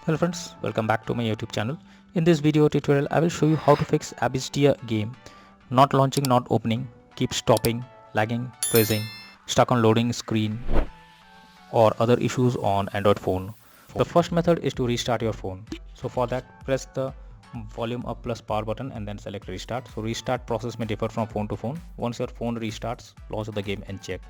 Hello friends, welcome back to my YouTube channel. In this video tutorial, I will show you how to fix ABYSSDIA game. Not launching, not opening, keep stopping, lagging, freezing, stuck on loading screen or other issues on Android phone. The first method is to restart your phone. So for that, press the volume up plus power button and then select restart. So restart process may differ from phone to phone. Once your phone restarts, launch the game and check.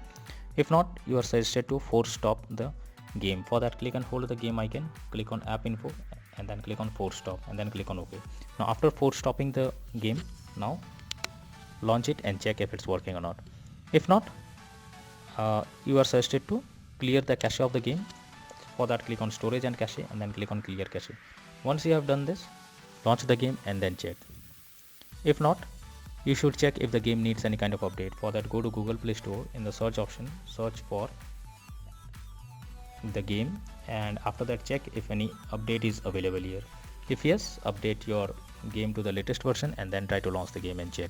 If not, you are suggested to force stop the game. For that, click and hold the game icon, click on app info and then click on force stop and then click on OK. Now after force stopping the game, now launch it and check if it's working or not. If not, you are suggested to clear the cache of the game. For that, click on storage and cache and then click on clear cache. Once you have done this, launch the game and then check. If not, you should check if the game needs any kind of update. For that, go to Google Play Store. In the search option, search for the game and after that check if any update is available here. If yes, update your game to the latest version and then try to launch the game and check.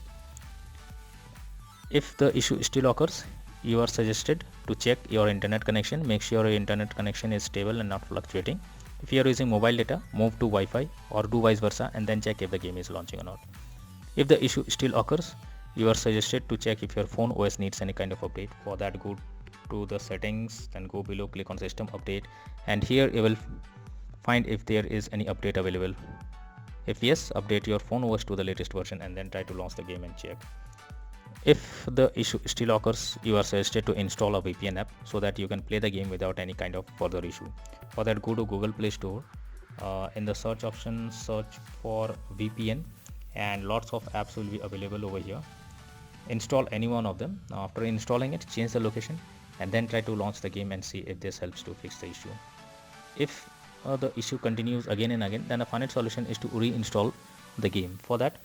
If the issue still occurs, you are suggested to check your internet connection. Make sure your internet connection is stable and not fluctuating. If you are using mobile data, move to Wi-Fi or do vice versa and then check if the game is launching or not. If the issue still occurs, you are suggested to check if your phone OS needs any kind of update. For that, go to the settings, then go below, click on system update and here you will find if there is any update available. If yes, update your phone OS to the latest version and then try to launch the game and check. If the issue still occurs, you are suggested to install a VPN app so that you can play the game without any kind of further issue. For that, go to Google Play Store. In the search option, search for VPN and lots of apps will be available over here. Install any one of them. Now after installing it, change the location and then try to launch the game and see if this helps to fix the issue. If the issue continues again and again, then the final solution is to reinstall the game. For that,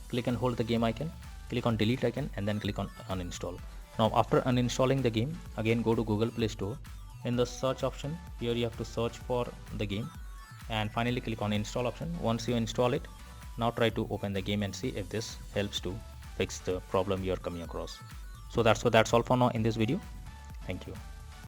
click and hold the game icon, click on delete icon and then click on uninstall. Now after uninstalling the game, again go to Google Play Store. In the search option, here you have to search for the game and finally click on install option. Once you install it, now try to open the game and see if this helps to fix the problem you are coming across. So that's all for now in this video. Thank you.